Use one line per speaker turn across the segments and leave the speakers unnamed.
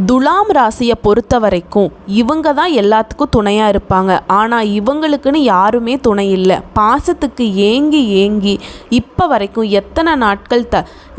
துலாம் ராசியை பொறுத்த வரைக்கும் இவங்க தான் எல்லாத்துக்கும் துணையாக இருப்பாங்க. ஆனால் இவங்களுக்குன்னு யாருமே துணை இல்லை. பாசத்துக்கு ஏங்கி ஏங்கி இப்போ வரைக்கும் எத்தனை நாட்கள்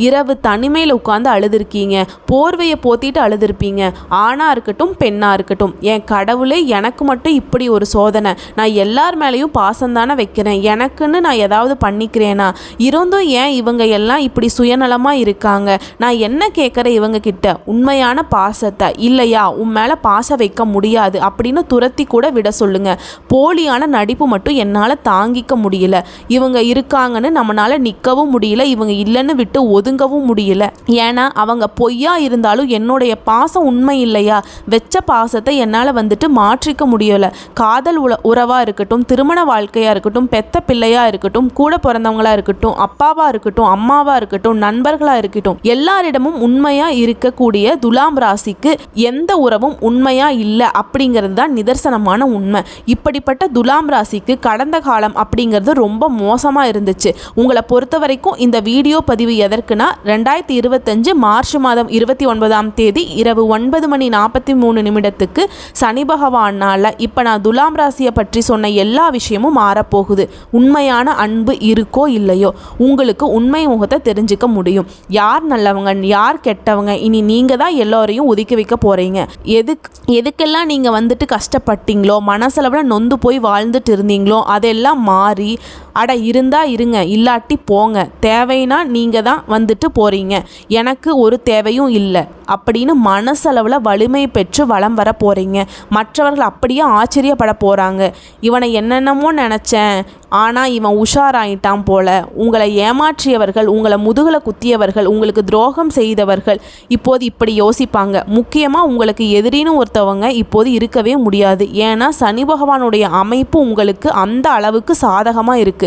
இரவு தனிமையில் உட்காந்து அழுதுருக்கீங்க, போர்வையை போத்திட்டு அழுதுருப்பீங்க. ஆணாக இருக்கட்டும் பெண்ணாக இருக்கட்டும், என் கடவுளே எனக்கு மட்டும் இப்படி ஒரு சோதனை, நான் எல்லார் மேலேயும் பாசந்தானே வைக்கிறேன், எனக்குன்னு நான் ஏதாவது பண்ணிக்கிறேனா, இருந்தும் ஏன் இவங்க எல்லாம் இப்படி சுயநலமாக இருக்காங்க, நான் என்ன கேட்குறேன் இவங்க கிட்ட உண்மையான பாசத்தை இல்லையா, உன் மேலே பாசம் வைக்க முடியாது அப்படின்னு துரத்தி கூட விட சொல்லுங்க. போலியான நடிப்பு மட்டும் என்னால் தாங்கிக்க முடியல. இவங்க இருக்காங்கன்னு நம்மளால நிற்கவும் முடியல, இவங்க இல்லைன்னு விட்டு ஒதுங்கவும் முடியல. ஏன்னா அவங்க பொய்யா இருந்தாலும் என்னுடைய பாசம் உண்மை இல்லையா, வெச்ச பாசத்தை என்னால் மாற்றிக்க முடியலை. காதல் உறவாக இருக்கட்டும், திருமண வாழ்க்கையாக இருக்கட்டும், பெத்த பிள்ளையாக இருக்கட்டும், கூட பிறந்தவங்களாக இருக்கட்டும், அப்பாவாக இருக்கட்டும், அம்மாவாக இருக்கட்டும், நண்பர்களாக இருக்கட்டும், எல்லாரிடமும் உண்மையாக இருக்கக்கூடிய துலாம் ராசிக்கு எந்த உறவும் உண்மையா இல்லை அப்படிங்கிறது தான் நிதர்சனமான உண்மை. இப்படிப்பட்ட துலாம் ராசிக்கு கடந்த காலம் அப்படிங்கிறது ரொம்ப மோசமாக இருந்துச்சு. உங்களை பொறுத்த வரைக்கும் இந்த வீடியோ பதிவு எதற்குனா 2025 மார்ச் மாதம் 29ஆம் தேதி இரவு 9:43 சனி பகவானால் இப்போ நான் துலாம் ராசியை பற்றி சொன்ன எல்லா விஷயமும் மாறப்போகுது. உண்மையான அன்பு இருக்கோ இல்லையோ உங்களுக்கு உண்மை முகத்தை தெரிஞ்சுக்க முடியும். யார் நல்லவங்க யார் கெட்டவங்க இனி நீங்கள் தான் எல்லோரையும் ஒதுக்கி வைக்க போகிறீங்க. எதுக்கெல்லாம் நீங்கள் கஷ்டப்பட்டீங்களோ, மனசளவில் நொந்து போய் வாழ்ந்துட்டு இருந்தீங்களோ அதெல்லாம் மாறி இருந்தா இருங்க, இல்லாட்டி போங்க, தேவைன்னா நீங்கள் தான் போகிறீங்க, எனக்கு ஒரு தேவையும் இல்லை அப்படின்னு மனசளவில் வலிமை பெற்று வளம் வர போகிறீங்க. மற்றவர்கள் அப்படியே ஆச்சரியப்பட போகிறாங்க. இவனை என்னென்னமோ நினச்சேன், ஆனால் இவன் உஷாராயிட்டான் போல. உங்களை ஏமாற்றியவர்கள், உங்களை முதுகலை குத்தியவர்கள், உங்களுக்கு துரோகம் செய்தவர்கள் இப்போது இப்படி யோசிப்பாங்க. முக்கியமாக உங்களுக்கு எதிரின்னு ஒருத்தவங்க இப்போது இருக்கவே முடியாது. ஏன்னா சனி பகவானுடைய அமைப்பு உங்களுக்கு அந்த அளவுக்கு சாதகமாக இருக்குது.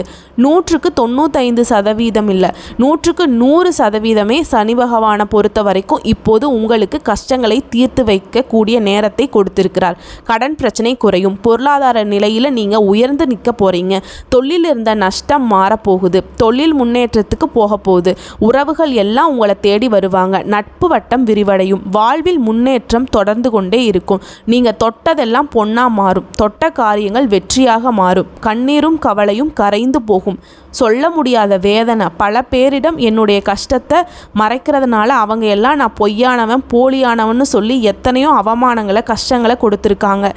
100க்கு 95% இல்லை, 100க்கு 100% சனி பகவானை பொறுத்த வரைக்கும் இப்போது உங்களுக்கு கஷ்டங்களை தீர்த்து வைக்கக்கூடிய நேரத்தை கொடுத்திருக்கிறார். கடன் பிரச்சனை குறையும், பொருளாதார நிலையில் நீங்கள் உயர்ந்து நிற்க போகிறீங்க. தொழிலில் இருந்த நஷ்டம் மாறப்போகுது, தொழில் முன்னேற்றத்துக்கு போக போகுது. உறவுகள் எல்லாம் உங்களை தேடி வருவாங்க, நட்பு வட்டம் விரிவடையும், வாழ்வில் முன்னேற்றம் தொடர்ந்து கொண்டே இருக்கும். நீங்கள் தொட்டதெல்லாம் பொன்னா மாறும், தொட்ட காரியங்கள் வெற்றியாக மாறும். கண்ணீரும் கவலையும் கரைந்து போகும். சொல்ல முடியாத வேதனை, பல பேரிடம் என்னுடைய கஷ்டத்தை மறைக்கிறதுனால அவங்க எல்லாம் நான் பொய்யானவன் போலியானவன்னு சொல்லி எத்தனையோ அவமானங்களை கஷ்டங்களை கொடுத்துருக்காங்க.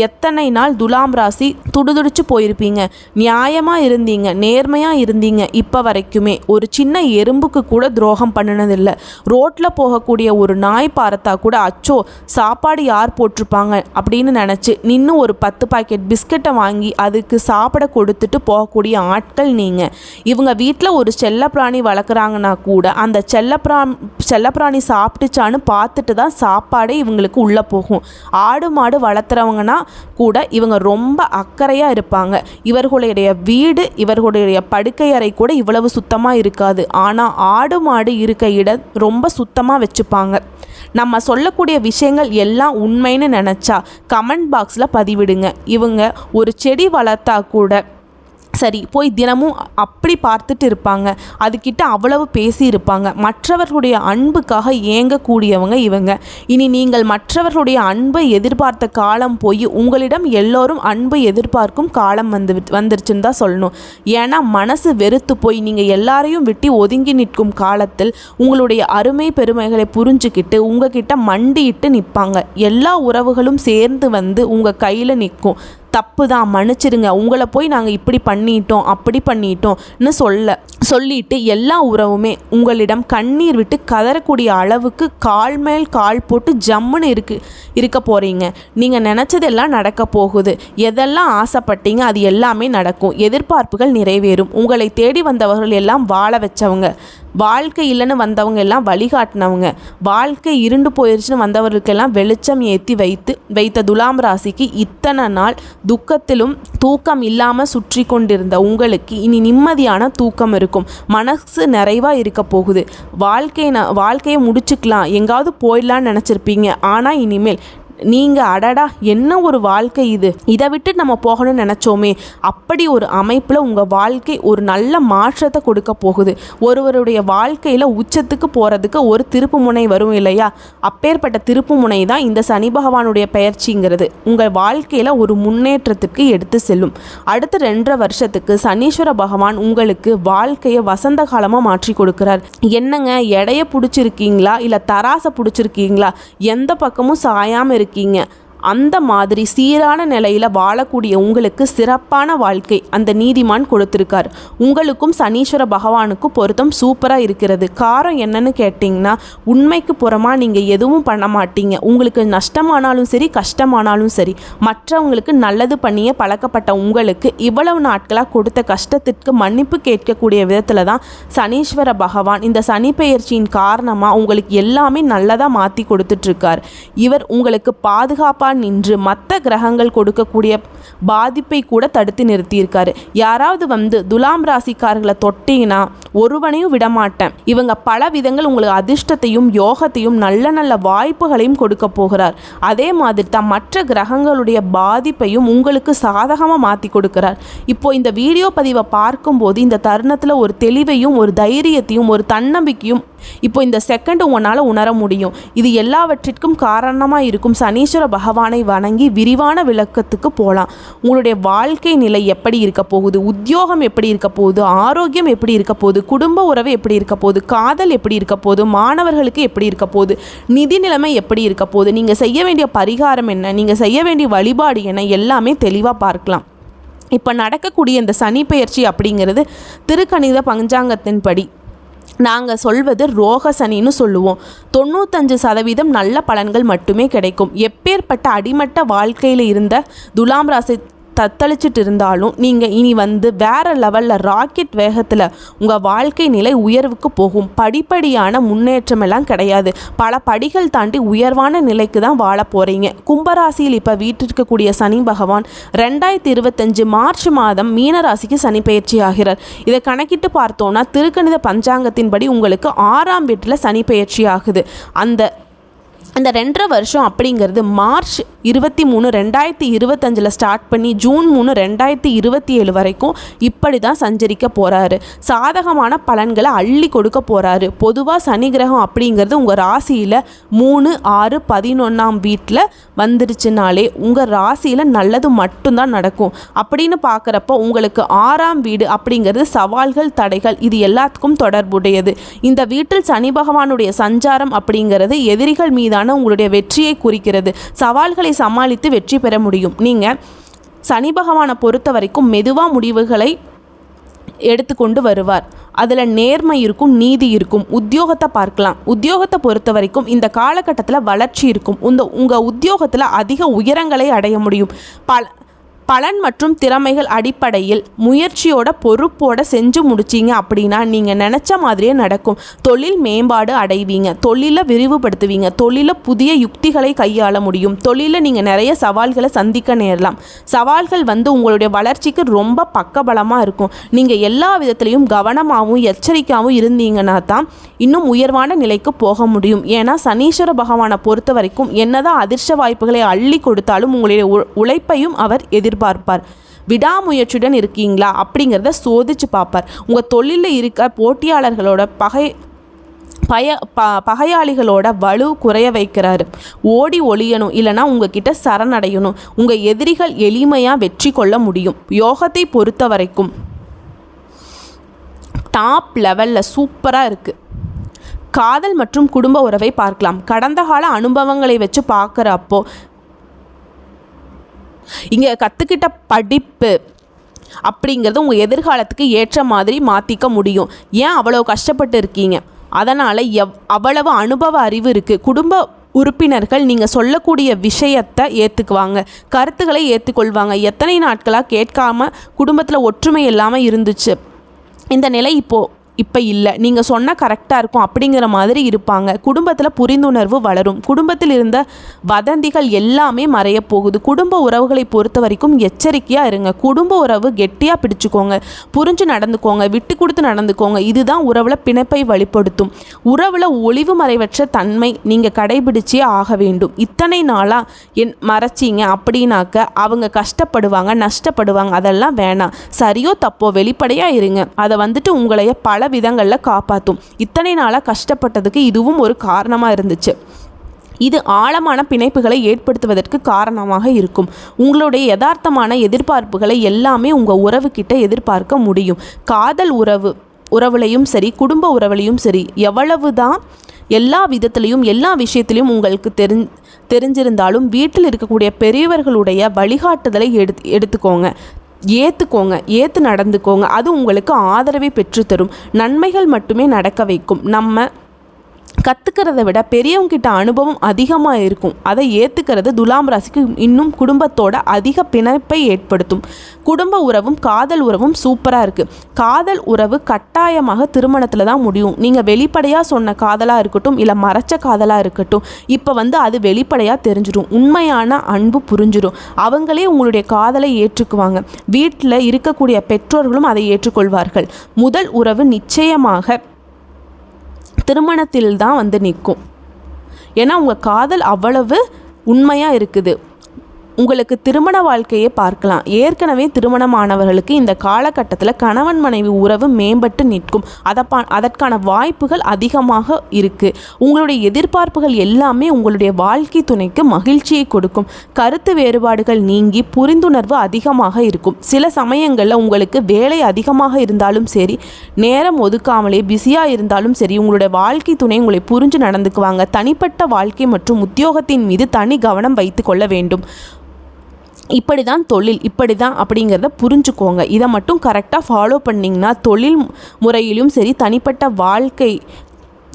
எத்தனை நாள் துலாம் ராசி துடுதுடிச்சு போயிருப்பீங்க. நியாயமாக இருந்தீங்க, நேர்மையாக இருந்தீங்க. இப்போ வரைக்குமே ஒரு சின்ன எறும்புக்கு கூட துரோகம் பண்ணினதில்லை. ரோட்டில் போகக்கூடிய ஒரு நாய் பார்த்தா கூட அச்சோ சாப்பாடு யார் போட்டிருப்பாங்க அப்படின்னு நினச்சி நின்று ஒரு 10 பாக்கெட் பிஸ்கட்டை வாங்கி அதுக்கு சாப்பிட கொடுத்துட்டு போகக்கூடிய ஆட்கள் நீங்கள். இவங்க வீட்டில் ஒரு செல்லப்பிராணி வளர்க்குறாங்கன்னா கூட அந்த செல்லப்பிராணி சாப்பிட்டுச்சான்னு பார்த்துட்டு தான் சாப்பாடே இவங்களுக்கு உள்ளே போகும். ஆடு மாடு வளர்த்துறவங்கன்னா கூட இவங்க ரொம்ப அக்கறையாக இருப்பாங்க. இவர்களுடைய வீடு, இவர்களுடைய படுக்கை அறை கூட இவ்வளவு சுத்தமாக இருக்காது. ஆனால் ஆடு மாடு இருக்க இடம் ரொம்ப சுத்தமாக வச்சுப்பாங்க. நம்ம சொல்லக்கூடிய விஷயங்கள் எல்லாம் உண்மைன்னு நினச்சா கமெண்ட் பாக்ஸில் பதிவிடுங்க. இவங்க ஒரு செடி வளர்த்தா கூட சரி போய் தினமும் அப்படி பார்த்துட்டு இருப்பாங்க, அதுக்கிட்ட அவ்வளவு பேசி இருப்பாங்க. மற்றவர்களுடைய அன்புக்காக ஏங்கக்கூடியவங்க இவங்க. இனி நீங்கள் மற்றவர்களுடைய அன்பை எதிர்பார்த்த காலம் போய் உங்களிடம் எல்லோரும் அன்பை எதிர்பார்க்கும் காலம் வந்துருச்சுன்னு தான் சொல்லணும். ஏன்னா மனசு வெறுத்து போய் நீங்கள் எல்லாரையும் விட்டு ஒதுங்கி நிற்கும் காலத்தில் உங்களுடைய அருமை பெருமைகளை புரிஞ்சுக்கிட்டு உங்ககிட்ட மண்டியிட்டு நிற்பாங்க. எல்லா உறவுகளும் சேர்ந்து உங்கள் கையில் நிற்கும். தப்பு தான், மன்னிச்சிடுங்க, உங்களை போய் நாங்கள் இப்படி பண்ணிட்டோம் அப்படி பண்ணிட்டோம்னு சொல்லிட்டு எல்லா உறவுமே உங்களிடம் கண்ணீர் விட்டு கதறக்கூடிய அளவுக்கு கால் மேல் கால் போட்டு ஜம்முன்னு இருக்க போகிறீங்க. நீங்கள் நினச்சதெல்லாம் நடக்க போகுது. எதெல்லாம் ஆசைப்பட்டீங்க அது எல்லாமே நடக்கும். எதிர்பார்ப்புகள் நிறைவேறும். உங்களை தேடி வந்தவர்கள் எல்லாம் வாழ வச்சவங்க, வாழ்க்கை இல்லைன்னு வந்தவங்க எல்லாம் வழிகாட்டினவங்க, வாழ்க்கை இருண்டு போயிடுச்சுன்னு வந்தவர்களுக்கெல்லாம் வெளிச்சம் ஏற்றி வைத்த துலாம் ராசிக்கு இத்தனை நாள் துக்கத்திலும் தூக்கம் இல்லாமல் சுற்றி கொண்டிருந்த உங்களுக்கு இனி நிம்மதியான தூக்கம் இருக்கும். மனசு நிறைவாக இருக்க போகுது. வாழ்க்கையை முடிச்சுக்கலாம், எங்காவது போயிடலான்னு நினச்சிருப்பீங்க. ஆனால் இனிமேல் நீங்கள் அடடா என்ன ஒரு வாழ்க்கை இது, இதை விட்டு நம்ம போகணும்னு நினச்சோமே, அப்படி ஒரு அமைப்பில் உங்கள் வாழ்க்கை ஒரு நல்ல மாற்றத்தை கொடுக்க போகுது. ஒருவருடைய வாழ்க்கையில் உச்சத்துக்கு போகிறதுக்கு ஒரு திருப்பு முனை வரும் இல்லையா, அப்பேற்பட்ட திருப்பு முனை தான் இந்த சனி பகவானுடைய பெயர்ச்சிங்கிறது. உங்கள் வாழ்க்கையில் ஒரு முன்னேற்றத்துக்கு எடுத்து செல்லும். அடுத்த 2.5 வருஷத்துக்கு சனீஸ்வர பகவான் உங்களுக்கு வாழ்க்கையை வசந்த காலமாக மாற்றி கொடுக்குறார். என்னங்க எடைய பிடிச்சிருக்கீங்களா இல்லை தராசை பிடிச்சிருக்கீங்களா, எந்த பக்கமும் சாயாமல் இருக்கீங்க, அந்த மாதிரி சீரான நிலையில் வாழக்கூடிய உங்களுக்கு சிறப்பான வாழ்க்கை அந்த நீதிமான் கொடுத்துருக்கார். உங்களுக்கும் சனீஸ்வர பகவானுக்கும் பொருத்தம் சூப்பராக இருக்கிறது. காரணம் என்னன்னு கேட்டிங்கன்னா, உண்மைக்கு புறமாக நீங்கள் எதுவும் பண்ண மாட்டீங்க. உங்களுக்கு நஷ்டமானாலும் சரி கஷ்டமானாலும் சரி, மற்றவங்களுக்கு நல்லது பண்ணியே பழக்கப்பட்ட உங்களுக்கு இவ்வளவு நாட்களாக கொடுத்த கஷ்டத்திற்கு மன்னிப்பு கேட்கக்கூடிய விதத்தில் தான் சனீஸ்வர பகவான் இந்த சனி பெயர்ச்சியின் காரணமாக உங்களுக்கு எல்லாமே நல்லதாக மாற்றி கொடுத்துட்ருக்கார். இவர் உங்களுக்கு பாதுகாப்பாக நின்று மற்ற கிரகங்கள் கொடுக்கக்கூடிய பாதிப்பை கூட தடுத்து நிறுத்தியிருக்காரு. யாராவது வந்து துலாம் ராசிக்காரர்களை தொட்டீங்கன்னா ஒருவனையும் விடமாட்டேன், இவங்க பல விதங்கள் உங்களுக்கு அதிர்ஷ்டத்தையும் யோகத்தையும் நல்ல நல்ல வாய்ப்புகளையும் கொடுக்க போகிறார். அதே மாதிரி தான் மற்ற கிரகங்களுடைய பாதிப்பையும் உங்களுக்கு சாதகமாக மாற்றி கொடுக்கிறார். இப்போ இந்த வீடியோ பதிவை பார்க்கும்போது இந்த தருணத்தில் ஒரு தெளிவையும் ஒரு தைரியத்தையும் ஒரு தன்னம்பிக்கையும் இப்போ இந்த செகண்ட் உங்களால் உணர முடியும். இது எல்லாவற்றிற்கும் காரணமாக இருக்கும் சனீஸ்வர பகவானை வணங்கி விரிவான விளக்கத்துக்கு போகலாம். உங்களுடைய வாழ்க்கை நிலை எப்படி இருக்க போகுது, உத்தியோகம் எப்படி இருக்க போகுது, ஆரோக்கியம் எப்படி இருக்க போகுது, குடும்ப உறவு எப்படி இருக்க போகுது, காதல் எப்படி இருக்க போகுது, மாணவர்களுக்கு எப்படி இருக்க போகுது, நிதி நிலைமை எப்படி இருக்க போகுது, நீங்கள் செய்ய வேண்டிய பரிகாரம் என்ன, நீங்கள் செய்ய வேண்டிய வழிபாடு என்ன, எல்லாமே தெளிவாக பார்க்கலாம். இப்போ நடக்கக்கூடிய இந்த சனி பெயர்ச்சி அப்படிங்கிறது திருக்கணித பஞ்சாங்கத்தின்படி நாங்கள் சொல்வது ரோக சனின்னு சொல்லுவோம். 95% நல்ல பலன்கள் மட்டுமே கிடைக்கும். எப்பேற்பட்ட அடிமட்ட வாழ்க்கையில் இருந்த துலாம் ராசி தத்தளிச்சிட்டு இருந்தாலும் நீங்கள் இனி வந்து வேறு லெவலில் ராக்கெட் வேகத்தில் உங்கள் வாழ்க்கை நிலை உயர்வுக்கு போகும். படிப்படியான முன்னேற்றமெல்லாம் கிடையாது, பல படிகள் தாண்டி உயர்வான நிலைக்கு தான் வாழ போகிறீங்க. கும்பராசியில் இப்போ வீட்டிற்கக்கூடிய சனி பகவான் 2025 மார்ச் மாதம் மீனராசிக்கு சனி பயிற்சி ஆகிறார். இதை கணக்கிட்டு பார்த்தோன்னா திருக்கணித பஞ்சாங்கத்தின்படி உங்களுக்கு 6ஆம் வீட்டில் சனி பயிற்சி ஆகுது. அந்த 2.5 வருஷம் அப்படிங்கிறது மார்ச் 23, 2025 ஸ்டார்ட் பண்ணி ஜூன் 3, 2027 வரைக்கும் இப்படி தான் சஞ்சரிக்க போகிறாரு. சாதகமான பலன்களை அள்ளி கொடுக்க போகிறாரு. பொதுவாக சனி கிரகம் அப்படிங்கிறது உங்கள் ராசியில் 3, 6, 11ஆம் வீட்டில் வந்துருச்சுனாலே உங்கள் ராசியில் நல்லது மட்டும்தான் நடக்கும். அப்படின்னு பார்க்குறப்போ உங்களுக்கு 6ஆம் வீடு அப்படிங்கிறது சவால்கள் தடைகள் இது எல்லாத்துக்கும் தொடர்புடையது. இந்த வீட்டில் சனி பகவானுடைய சஞ்சாரம் அப்படிங்கிறது எதிரிகள் மீதான உங்களுடைய வெற்றியை குறிக்கிறது. சவால்களை சமாளித்து வெற்றி பெற முடியும். நீங்கள் சனி பகவானை பொறுத்த வரைக்கும் மெதுவாக முடிவுகளை எடுத்துக்கொண்டு வருவார். அதில் நேர்மை இருக்கும், நீதி இருக்கும். உத்தியோகத்தை பார்க்கலாம். உத்தியோகத்தை பொறுத்த வரைக்கும் இந்த காலகட்டத்தில் வளர்ச்சி இருக்கும். உங்கள் உத்தியோகத்தில் அதிக உயரங்களை அடைய முடியும். பலன் மற்றும் திறமைகள் அடிப்படையில் முயற்சியோட பொறுப்போட செஞ்சு முடிச்சிங்க அப்படின்னா நீங்கள் நினச்ச மாதிரியே நடக்கும். தொழில் மேம்பாடு அடைவீங்க, தொழிலை விரிவுபடுத்துவீங்க, தொழிலை புதிய யுக்திகளை கையாள முடியும். தொழிலில் நீங்கள் நிறைய சவால்களை சந்திக்க நேரலாம். சவால்கள் வந்து உங்களுடைய வளர்ச்சிக்கு ரொம்ப பக்கபலமாக இருக்கும். நீங்கள் எல்லா விதத்துலேயும் கவனமாகவும் எச்சரிக்கையாகவும் இருந்தீங்கன்னா தான் இன்னும் உயர்வான நிலைக்கு போக முடியும். ஏன்னா சனீஸ்வர பகவானை பொறுத்த வரைக்கும் என்னதான் அதிர்ஷ்ட வாய்ப்புகளை அள்ளி கொடுத்தாலும் உங்களுடைய உழைப்பையும் அவர் எதிர்பார்ப்பார். விடாமுயற்சியுடன் இருக்கீங்களா அப்படிங்கிறத சோதிச்சு பார்ப்பார். உங்கள் தொழிலில் இருக்க போட்டியாளர்களோட பகையாளிகளோட வலு குறைய வைக்கிறாரு. ஓடி ஒளியணும், இல்லைனா உங்ககிட்ட சரணடையணும். உங்கள் எதிரிகள் எளிமையாக வெற்றி கொள்ள முடியும். யோகத்தை பொறுத்த வரைக்கும் டாப் லெவலில் சூப்பராக இருக்குது. காதல் மற்றும் குடும்ப உறவை பார்க்கலாம். கடந்த கால அனுபவங்களை வச்சு பார்க்குறப்போ இங்கே கற்றுக்கிட்ட படிப்பு அப்படிங்கிறது உங்கள் எதிர்காலத்துக்கு ஏற்ற மாதிரி மாற்றிக்க முடியும். ஏன் அவ்வளோ கஷ்டப்பட்டு இருக்கீங்க, அதனால் அவ்வளவு அனுபவ அறிவு இருக்குது. குடும்ப உறுப்பினர்கள் நீங்கள் சொல்லக்கூடிய விஷயத்தை ஏற்றுக்குவாங்க, கருத்துக்களை ஏற்றுக்கொள்வாங்க. எத்தனை நாட்களாக கேட்காம குடும்பத்தில் ஒற்றுமை இல்லாமல் இருந்துச்சு, இந்த நிலை இப்போது இப்போ இல்லை, நீங்கள் சொன்னால் கரெக்டாக இருக்கும் அப்படிங்கிற மாதிரி இருப்பாங்க. குடும்பத்தில் புரிந்துணர்வு வளரும். குடும்பத்தில் இருந்த வதந்திகள் எல்லாமே மறைய போகுது. குடும்ப உறவுகளை பொறுத்த வரைக்கும் எச்சரிக்கையாக இருங்க. குடும்ப உறவு கெட்டியாக பிடிச்சிக்கோங்க, புரிஞ்சு நடந்துக்கோங்க, விட்டு கொடுத்து நடந்துக்கோங்க. இதுதான் உறவில் பிணைப்பை வெளிப்படுத்தும். உறவில் ஒளிவு மறைவற்ற தன்மை நீங்கள் கடைபிடிச்சே ஆக வேண்டும். இத்தனை நாளாக மறைச்சிங்க அப்படின்னாக்க அவங்க கஷ்டப்படுவாங்க, நஷ்டப்படுவாங்க. அதெல்லாம் வேணாம். சரியோ தப்போ வெளிப்படையாக இருங்க. அதை வந்துட்டு உங்களைய பல விதங்களில் காப்பாற்றும். இத்தனை நாளாக கஷ்டப்பட்டதுக்கு இதுவும் ஒரு காரணமாக இருந்துச்சு. இது ஆழமான பிணைப்புகளை ஏற்படுத்துவதற்கு காரணமாக இருக்கும். உங்களுடைய யதார்த்தமான எதிர்பார்ப்புகளை எல்லாமே உங்கள் உறவுக்கிட்ட எதிர்பார்க்க முடியும். காதல் உறவுலையும் சரி, குடும்ப உறவுலையும் சரி, எவ்வளவுதான் எல்லா விதத்திலையும் எல்லா விஷயத்திலையும் உங்களுக்கு தெரிஞ்சிருந்தாலும் வீட்டில் இருக்கக்கூடிய பெரியவர்களுடைய வழிகாட்டுதலை எடுத்துக்கோங்க, ஏற்று நடந்துக்கோங்க. அது உங்களுக்கு ஆதரவை பெற்றுத்தரும். நன்மைகள் மட்டுமே நடக்க வைக்கும். நம்ம கற்றுக்கிறத விட பெரியவங்கிட்ட அனுபவம் அதிகமாக இருக்கும். அதை ஏற்றுக்கிறது துலாம் ராசிக்கு இன்னும் குடும்பத்தோட அதிக பிணைப்பை ஏற்படுத்தும். குடும்ப உறவும் காதல் உறவும் சூப்பராக இருக்குது. காதல் உறவு கட்டாயமாக திருமணத்தில் தான் முடியும். நீங்கள் வெளிப்படையாக சொன்ன காதலாக இருக்கட்டும், இல்லை மறைச்ச காதலாக இருக்கட்டும், இப்போ அது வெளிப்படையாக தெரிஞ்சிடும். உண்மையான அன்பு புரிஞ்சிடும். அவங்களே உங்களுடைய காதலை ஏற்றுக்குவாங்க. வீட்டில் இருக்கக்கூடிய பெற்றோர்களும் அதை ஏற்றுக்கொள்வார்கள். முதல் உறவு நிச்சயமாக திருமணத்தில் தான் நிற்கும். ஏன்னா உங்கள் காதல் அவ்வளவு உண்மையாக இருக்குது. உங்களுக்கு திருமண வாழ்க்கையை பார்க்கலாம். ஏற்கனவே திருமணமானவர்களுக்கு இந்த காலகட்டத்தில் கணவன் மனைவி உறவு மேம்பட்டு நிற்கும். அதற்கான வாய்ப்புகள் அதிகமாக இருக்குது. உங்களுடைய எதிர்பார்ப்புகள் எல்லாமே உங்களுடைய வாழ்க்கை துணைக்கு மகிழ்ச்சியை கொடுக்கும். கருத்து வேறுபாடுகள் நீங்கி புரிந்துணர்வு அதிகமாக இருக்கும். சில சமயங்களில் உங்களுக்கு வேலை அதிகமாக இருந்தாலும் சரி, நேரம் ஒதுக்காமலே பிஸியாக இருந்தாலும் சரி, உங்களுடைய வாழ்க்கை துணை உங்களை புரிஞ்சு நடந்துக்குவாங்க. தனிப்பட்ட வாழ்க்கை மற்றும் உத்தியோகத்தின் மீது தனி கவனம் வைத்து கொள்ள வேண்டும். இப்படி தான் தொழில், இப்படி தான் அப்படிங்கிறத புரிஞ்சுக்கோங்க. இதை மட்டும் கரெக்டாக ஃபாலோ பண்ணிங்கன்னா தொழில் முறையிலும் சரி, தனிப்பட்ட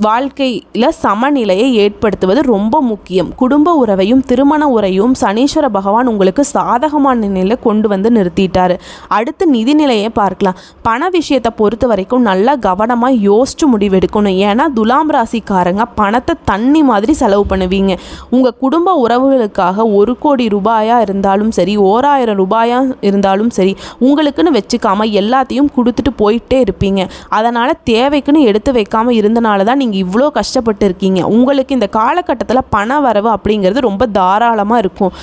வாழ்க்கையில் சமநிலையை ஏற்படுத்துவது ரொம்ப முக்கியம். குடும்ப உறவையும் திருமண உரையும் சனீஸ்வர பகவான் உங்களுக்கு சாதகமான நிலையில் கொண்டு நிறுத்திட்டார். அடுத்து நிதிநிலையை பார்க்கலாம். பண விஷயத்தை பொறுத்த வரைக்கும் நல்லா கவனமாக யோசிச்சு முடிவெடுக்கணும். ஏன்னா துலாம் ராசிக்காரங்க பணத்தை தண்ணி மாதிரி செலவு பண்ணுவீங்க. உங்கள் குடும்ப உறவுகளுக்காக 1 கோடி ரூபாயாக இருந்தாலும் சரி, 1000 ரூபாயாக இருந்தாலும் சரி, உங்களுக்குன்னு வச்சுக்காமல் எல்லாத்தையும் கொடுத்துட்டு போயிட்டே இருப்பீங்க. அதனால் தேவைக்குன்னு எடுத்து வைக்காமல் இருந்தனால தான் நீங்கள் இவ்வளோ கஷ்டப்பட்டு இருக்கீங்க. உங்களுக்கு இந்த காலகட்டத்தில் பண வரவு அப்படிங்கிறது ரொம்ப தாராளமாக இருக்கும்.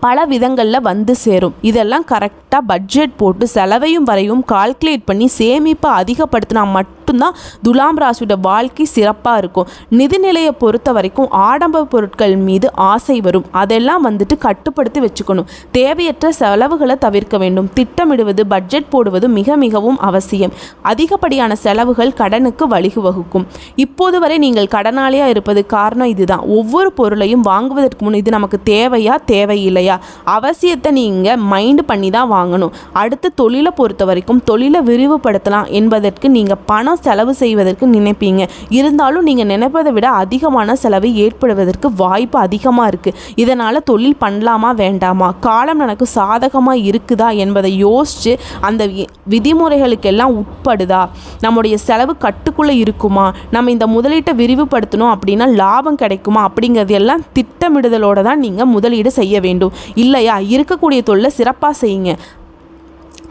பல விதங்களில் சேரும். இதெல்லாம் கரெக்டாக பட்ஜெட் போட்டு செலவையும் வரையும் கால்குலேட் பண்ணி சேமிப்பை அதிகப்படுத்தினா மட்டும்தான் துலாம் ராசியோட வாழ்க்கை சிறப்பாக இருக்கும். நிதிநிலையை பொறுத்த வரைக்கும் ஆடம்பர பொருட்கள் மீது ஆசை வரும். அதெல்லாம் கட்டுப்படுத்தி வச்சுக்கணும். தேவையற்ற செலவுகளை தவிர்க்க வேண்டும். திட்டமிடுவது, பட்ஜெட் போடுவது மிக மிகவும் அவசியம். அதிகப்படியான செலவுகள் கடனுக்கு வழிவகுக்கும். இப்போது வரை நீங்கள் கடனாளியாக இருப்பது காரணம் இதுதான். ஒவ்வொரு பொருளையும் வாங்குவதற்கு முன் இது நமக்கு தேவையா தேவையில்லையா, அவசியத்தை நீங்கள் மைண்ட் பண்ணி தான் வாங்கணும். அடுத்து தொழிலை பொறுத்த வரைக்கும் தொழிலை விரிவுபடுத்தலாம் என்பதற்கு நீங்கள் பணம் செலவு செய்வதற்கு நினைப்பீங்க. இருந்தாலும் நீங்கள் நினைப்பதை விட அதிகமான செலவு ஏற்படுவதற்கு வாய்ப்பு அதிகமாக இருக்குது. இதனால் தொழில் பண்ணலாமா வேண்டாமா, காலம் எனக்கு சாதகமாக இருக்குதா என்பதை யோசித்து அந்த விதிமுறைகளுக்கெல்லாம் உட்படுதா, நம்முடைய செலவு கட்டுக்குள்ளே இருக்குமா, நம்ம இந்த முதலீட்டை விரிவுபடுத்தணும் அப்படின்னா லாபம் கிடைக்குமா அப்படிங்கிறது எல்லாம் திட்டமிடுதலோடு தான் நீங்கள் முதலீடு செய்ய வேண்டும். இல்லையா, இருக்கக்கூடிய தொழிலை சிறப்பாக செய்யுங்க.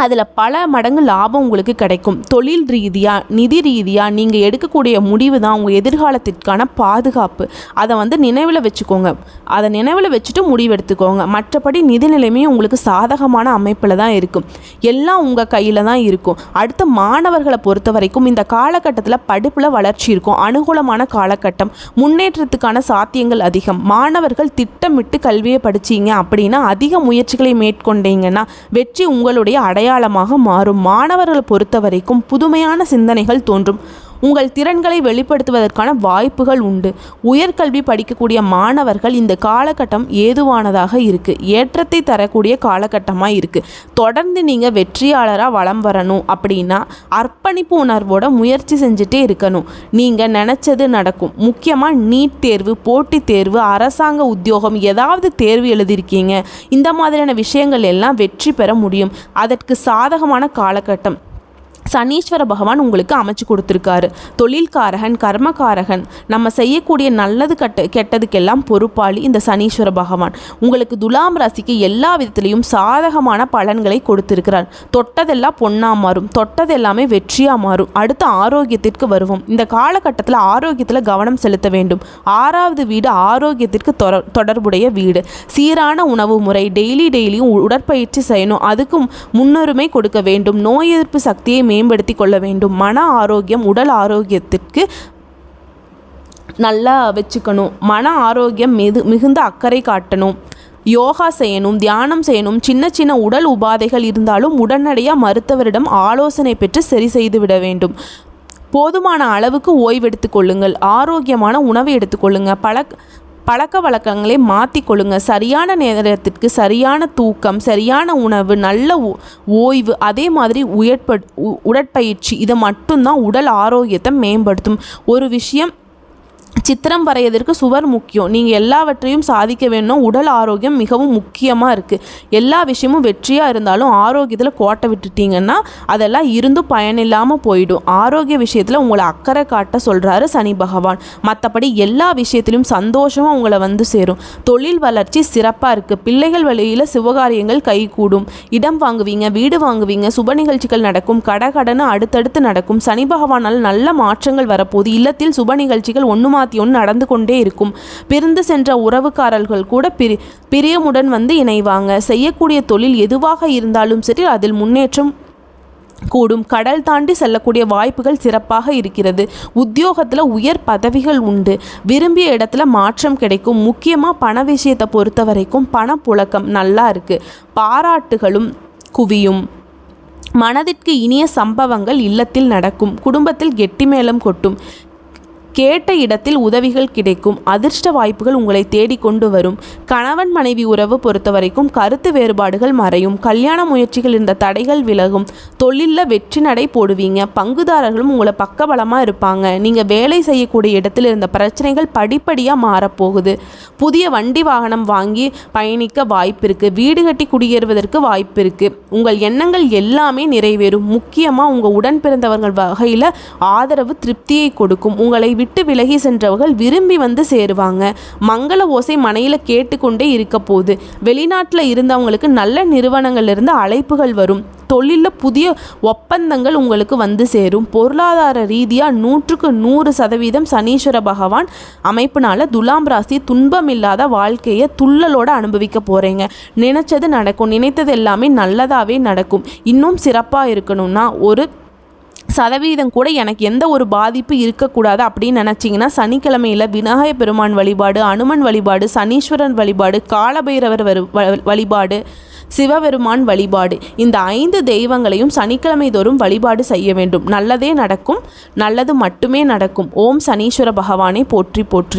அதில் பல மடங்கு லாபம் உங்களுக்கு கிடைக்கும். தொழில் ரீதியாக, நிதி ரீதியாக நீங்கள் எடுக்கக்கூடிய முடிவு தான் உங்கள் எதிர்காலத்திற்கான பாதுகாப்பு. அதை நினைவில் வச்சுக்கோங்க. அதை நினைவில் வச்சுட்டு முடிவெடுத்துக்கோங்க. மற்றபடி நிதி நிலைமையும் உங்களுக்கு சாதகமான அமைப்பில் தான் இருக்கும். எல்லாம் உங்கள் கையில் தான் இருக்கும். அடுத்த மாணவர்களை பொறுத்த வரைக்கும் இந்த காலகட்டத்தில் படிப்பில் வளர்ச்சி இருக்கும். அனுகூலமான காலகட்டம், முன்னேற்றத்துக்கான சாத்தியங்கள் அதிகம். மாணவர்கள் திட்டமிட்டு கல்வியை படிச்சிங்க அப்படின்னா, அதிக முயற்சிகளை மேற்கொண்டீங்கன்னா வெற்றி உங்களுடைய அடையாளமாக மாறும். மாணவர்களை பொறுத்த வரைக்கும் புதுமையான சிந்தனைகள் தோன்றும். உங்கள் திறன்களை வெளிப்படுத்துவதற்கான வாய்ப்புகள் உண்டு. உயர்கல்வி படிக்கக்கூடிய மாணவர்கள் இந்த காலகட்டம் ஏதுவானதாக இருக்குது. ஏற்றத்தை தரக்கூடிய காலகட்டமாக இருக்குது. தொடர்ந்து நீங்கள் வெற்றியாளராக வலம் வரணும் அப்படின்னா அர்ப்பணிப்பு உணர்வோட முயற்சி செஞ்சுட்டே இருக்கணும். நீங்கள் நினச்சது நடக்கும். முக்கியமாக நீட் தேர்வு, போட்டித் தேர்வு, அரசாங்க உத்தியோகம், ஏதாவது தேர்வு எழுதியிருக்கீங்க, இந்த மாதிரியான விஷயங்கள் எல்லாம் வெற்றி பெற முடியும். அதற்கு சாதகமான காலகட்டம். சனீஸ்வர பகவான் உங்களுக்கு அமைச்சு கொடுத்துருக்காரு. தொழில்காரகன், கர்மகாரகன், நம்ம செய்யக்கூடிய நல்லது கெட்டதுக்கெல்லாம் பொறுப்பாளி இந்த சனீஸ்வர பகவான். உங்களுக்கு துலாம் ராசிக்கு எல்லா விதத்திலையும் சாதகமான பலன்களை கொடுத்திருக்கிறார். தொட்டதெல்லாம் பொன்னா மாறும், தொட்டது எல்லாமே வெற்றியா மாறும். அடுத்து ஆரோக்கியத்திற்கு வருவோம். இந்த காலகட்டத்தில் ஆரோக்கியத்தில் கவனம் செலுத்த வேண்டும். 6வது வீடு ஆரோக்கியத்திற்கு தொடர்புடைய வீடு. சீரான உணவு முறை, டெய்லியும் உடற்பயிற்சி செய்யணும், அதுக்கும் முன்னுரிமை கொடுக்க வேண்டும். நோய் எதிர்ப்பு சக்தியை மேம்படுத்தி கொள்ள வேண்டும். மன ஆரோக்கியம், உடல் ஆரோக்கியத்திற்கு நல்லா வச்சுக்கணும். மன ஆரோக்கியம் மிகுந்த அக்கறை காட்டணும். யோகா செய்யணும், தியானம் செய்யணும். சின்ன உடல் உபாதைகள் இருந்தாலும் உடனடியாக மருத்துவரிடம் ஆலோசனை பெற்று சரி செய்து விட வேண்டும். போதுமான அளவுக்கு ஓய்வெடுத்து கொள்ளுங்கள். ஆரோக்கியமான உணவை எடுத்துக்கொள்ளுங்கள். பழக்க வழக்கங்களை மாற்றிக்கொள்ளுங்க. சரியான நேரத்திற்கு சரியான தூக்கம், சரியான உணவு, நல்ல ஓய்வு, அதே மாதிரி உடற்பயிற்சி, இதை மட்டும்தான் உடல் ஆரோக்கியத்தை மேம்படுத்தும். ஒரு விஷயம், சித்திரம் வரையதற்கு சுவர் முக்கியம். நீங்கள் எல்லாவற்றையும் சாதிக்க வேணும். உடல் ஆரோக்கியம் மிகவும் முக்கியமாக இருக்குது. எல்லா விஷயமும் வெற்றியாக இருந்தாலும் ஆரோக்கியத்தில் கோட்டை விட்டுட்டிங்கன்னா அதெல்லாம் இருந்தும் பயனில்லாமல் போயிடும். ஆரோக்கிய விஷயத்தில் உங்களை அக்கறை காட்ட சொல்கிறாரு சனி பகவான். மற்றபடி எல்லா விஷயத்திலும் சந்தோஷமாக உங்களை வந்து சேரும். தொழில் வளர்ச்சி சிறப்பாக இருக்குது. பிள்ளைகள் வழியில் சிவகாரியங்கள் கைகூடும். இடம் வாங்குவீங்க, வீடு வாங்குவீங்க, சுப நிகழ்ச்சிகள் நடக்கும். கடன்னு அடுத்தடுத்து நடக்கும். சனி பகவானால் நல்ல மாற்றங்கள் வரப்போகுது. இல்லத்தில் சுப நிகழ்ச்சிகள் ஒன்று நடந்து கொண்டே இருக்கும். பிரிந்து சென்ற உறவுக்காரர்கள் கூட பிரியமுடன் வந்து இணைவாங்க. செய்யக்கூடிய தொழில் எதுவாக இருந்தாலும் சரி அதில் முன்னேற்றம் கூடும். கடல் தாண்டி செல்லக்கூடிய வாய்ப்புகள் சிறப்பாக இருக்கிறது. உத்தியோகத்தில் உயர் பதவிகள் உண்டு. விரும்பிய இடத்துல மாற்றம் கிடைக்கும். முக்கியமாக பண விஷயத்தை பொறுத்த வரைக்கும் பணப்புழக்கம் நல்லா இருக்குது. பாராட்டுகளும் குவியும். மனதிற்கு இனிய சம்பவங்கள் இல்லத்தில் நடக்கும். குடும்பத்தில் கெட்டிமேளம் கொட்டும். கேட்ட இடத்தில் உதவிகள் கிடைக்கும். அதிர்ஷ்ட வாய்ப்புகள் உங்களை தேடிக்கொண்டு வரும். கணவன் மனைவி உறவு பொறுத்த வரைக்கும் கருத்து வேறுபாடுகள் மறையும். கல்யாண முயற்சிகள் இருந்த தடைகள் விலகும். தொழிலில் வெற்றி நடை போடுவீங்க. பங்குதாரர்களும் உங்களை பக்கபலமாக இருப்பாங்க. நீங்கள் வேலை செய்யக்கூடிய இடத்தில் இருந்த பிரச்சனைகள் படிப்படியாக மாறப்போகுது. புதிய வண்டி வாகனம் வாங்கி பயணிக்க வாய்ப்பு இருக்குது. வீடு கட்டி குடியேறுவதற்கு வாய்ப்பு இருக்குது. உங்கள் எண்ணங்கள் எல்லாமே நிறைவேறும். முக்கியமாக உங்கள் உடன் பிறந்தவர்கள் வகையில் ஆதரவு திருப்தியை கொடுக்கும். உங்களை விட்டு விலகி சென்றவர்கள் விரும்பி வந்து சேருவாங்க. மங்கள ஓசை மனையில் கேட்டுக்கொண்டே இருக்க போகுது. வெளிநாட்டில் இருந்தவங்களுக்கு நல்ல நிறுவனங்கள்லேருந்து அழைப்புகள் வரும். தொழிலில் புதிய ஒப்பந்தங்கள் உங்களுக்கு வந்து சேரும். பொருளாதார ரீதியாக 100% சனீஸ்வர பகவான் அமைப்புனால துலாம் ராசி துன்பமில்லாத வாழ்க்கையை துள்ளலோடு அனுபவிக்க போகிறீங்க. நினைச்சது நடக்கும். நினைத்தது எல்லாமே நல்லதாகவே நடக்கும். இன்னும் சிறப்பாக இருக்கணும்னா 1% கூட எனக்கு எந்த ஒரு பாதிப்பு இருக்கக்கூடாது அப்படின்னு நினச்சிங்கன்னா சனிக்கிழமையில் விநாயகர் பெருமான் வழிபாடு, அனுமன் வழிபாடு, சனீஸ்வரன் வழிபாடு, காலபைரவர் வழிபாடு, சிவபெருமான் வழிபாடு, இந்த 5 தெய்வங்களையும் சனிக்கிழமை தோறும் வழிபாடு செய்ய வேண்டும். நல்லதே நடக்கும். நல்லது மட்டுமே நடக்கும். ஓம் சனீஸ்வர பகவானை போற்றி போற்றி.